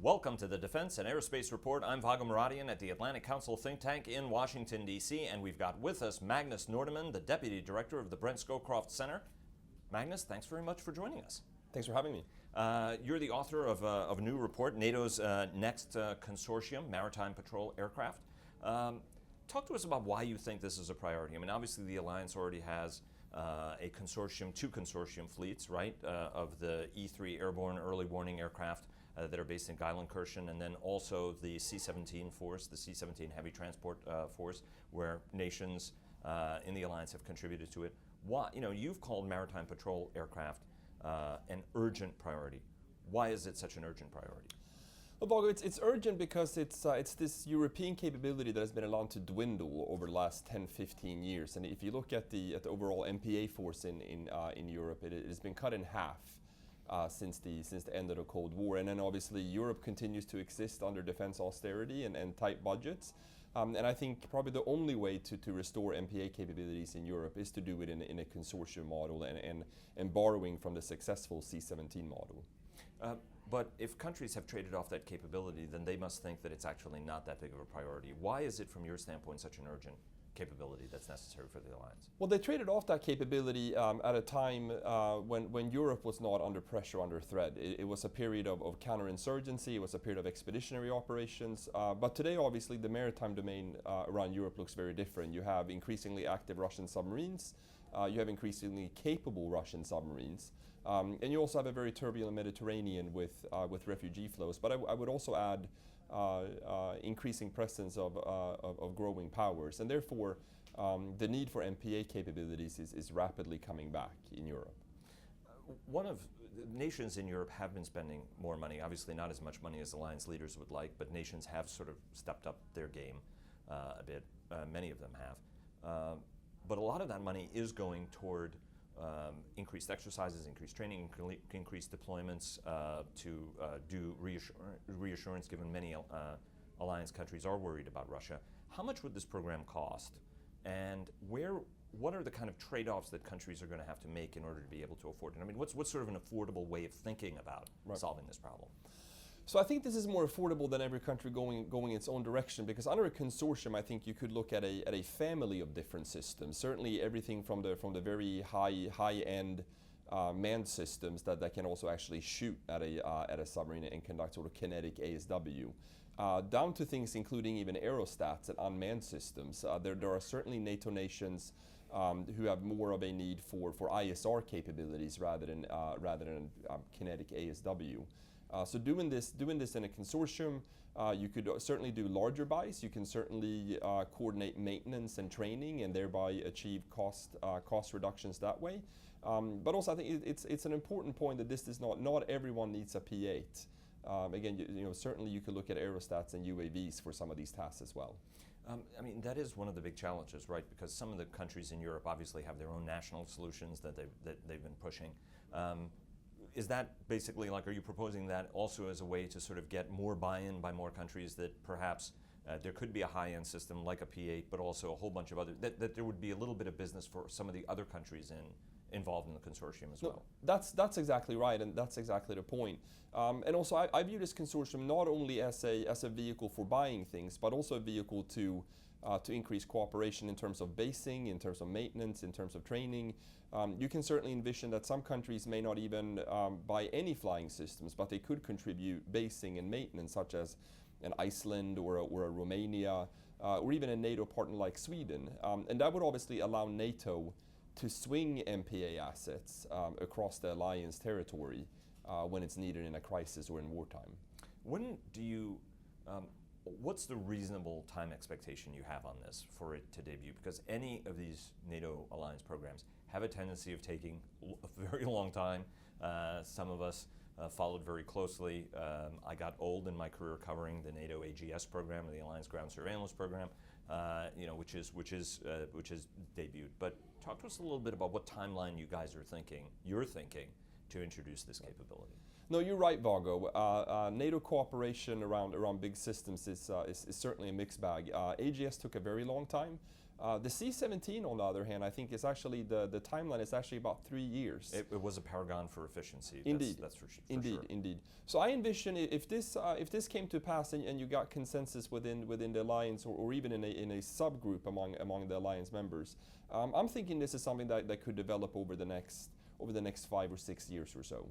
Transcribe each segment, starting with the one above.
Welcome to the Defense and Aerospace Report. I'm Vago Muradian at the Atlantic Council think tank in Washington, D.C., and we've got with us Magnus Nordenman, the Deputy Director of the Brent Scowcroft Center. Magnus, thanks very much for joining us. Thanks for having me. You're the author of a new report, NATO's next consortium, Maritime Patrol Aircraft. Talk to us about why you think this is a priority. I mean, obviously the Alliance already has a consortium, two consortium fleets, right, of the E-3 Airborne early warning aircraft that are based in Geilenkirchen, and then also the C-17 force, the C-17 heavy transport force, where nations in the Alliance have contributed to it. Why, you've called maritime patrol aircraft an urgent priority. Why is it such an urgent priority? Well, Vago, it's urgent because it's this European capability that has been allowed to dwindle over the last 10, 15 years. And if you look at the overall MPA force in Europe, it has been cut in half since the end of the Cold War. And then obviously Europe continues to exist under defense austerity and tight budgets. And I think probably the only way to restore MPA capabilities in Europe is to do it in a consortium model and borrowing from the successful C-17 model. But if countries have traded off that capability, then they must think that it's actually not that big of a priority. Why is it, from your standpoint, such an urgent capability that's necessary for the Alliance? Well, they traded off that capability at a time when Europe was not under pressure, under threat. It was a period of counterinsurgency, it was a period of expeditionary operations. But today, obviously, the maritime domain around Europe looks very different. You have increasingly active Russian submarines, you have increasingly capable Russian submarines, and you also have a very turbulent Mediterranean with refugee flows. But I would also add increasing presence of growing powers, and therefore the need for MPA capabilities is rapidly coming back in Europe. One of the nations in Europe have been spending more money, obviously not as much money as Alliance leaders would like, but nations have sort of stepped up their game a bit, many of them have. But a lot of that money is going toward increased exercises, increased training, increased deployments to do reassurance, given many Alliance countries are worried about Russia. How much would this program cost? And what are the kind of trade-offs that countries are going to have to make in order to be able to afford it? I mean, what's sort of an affordable way of thinking about solving this problem? So I think this is more affordable than every country going its own direction, because under a consortium, I think you could look at a family of different systems. Certainly everything from the very high-end manned systems that can also actually shoot at a submarine and conduct sort of kinetic ASW, down to things including even aerostats and unmanned systems. There are certainly NATO nations who have more of a need for ISR capabilities rather than kinetic ASW. So doing this in a consortium, you could certainly do larger buys. You can certainly coordinate maintenance and training, and thereby achieve cost reductions that way. But also, I think it's an important point that this is not everyone needs a P-8. Again, certainly you could look at aerostats and UAVs for some of these tasks as well. I mean, that is one of the big challenges, right? Because some of the countries in Europe obviously have their own national solutions that they've been pushing. Is that basically, like, are you proposing that also as a way to sort of get more buy-in by more countries, that perhaps there could be a high-end system like a P-8, but also a whole bunch of other, that there would be a little bit of business for some of the other countries involved in the consortium as well? That's exactly right, and that's exactly the point. And also, I view this consortium not only as a vehicle for buying things, but also a vehicle to increase cooperation in terms of basing, in terms of maintenance, in terms of training. You can certainly envision that some countries may not even buy any flying systems, but they could contribute basing and maintenance, such as an Iceland or a Romania, or even a NATO partner like Sweden. And that would obviously allow NATO to swing MPA assets across the Alliance territory when it's needed in a crisis or in wartime. What's the reasonable time expectation you have on this for it to debut? Because any of these NATO Alliance programs have a tendency of taking a very long time. Some of us followed very closely. I got old in my career covering the NATO AGS program, the Alliance Ground Surveillance program, which is debuted. But talk to us a little bit about what timeline you guys are thinking, you're thinking, to introduce this capability. No, you're right, Vago. NATO cooperation around big systems is certainly a mixed bag. AGS took a very long time. The C-17, on the other hand, I think is actually the timeline is actually about 3 years. It was a paragon for efficiency. Indeed, that's for sure. Indeed. So I envision if this came to pass and you got consensus within the alliance or even in a subgroup among the alliance members, I'm thinking this is something that could develop over the next 5 or 6 years or so,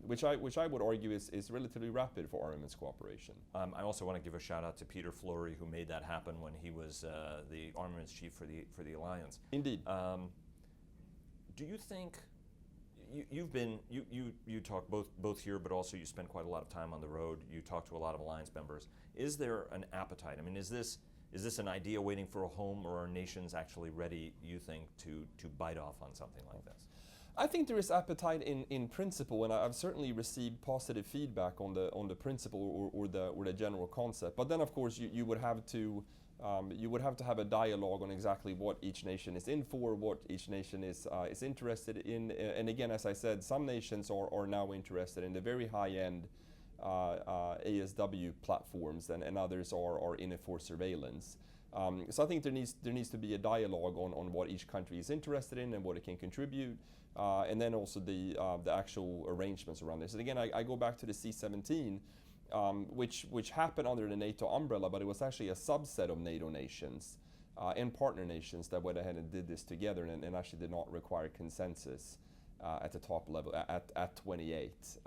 which I would argue is relatively rapid for armaments cooperation. I also want to give a shout out to Peter Flory, who made that happen when he was the armaments chief for the alliance. Indeed. Do you think you talk both here, but also you spend quite a lot of time on the road. You talk to a lot of alliance members. Is there an appetite? I mean, is this an idea waiting for a home, or are nations actually ready, you think, to bite off on something like this? I think there is appetite in principle, and I've certainly received positive feedback on the principle or the general concept. But then, of course, you would have to have a dialogue on exactly what each nation is in for, what each nation is interested in. And again, as I said, some nations are now interested in the very high-end ASW platforms, and others are in it for surveillance. So I think there needs to be a dialogue on what each country is interested in and what it can contribute, and then also the actual arrangements around this. And again, I go back to the C-17, which happened under the NATO umbrella, but it was actually a subset of NATO nations and partner nations that went ahead and did this together, and actually did not require consensus at the top level at 28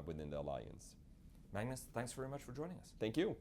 within the alliance. Magnus, thanks very much for joining us. Thank you.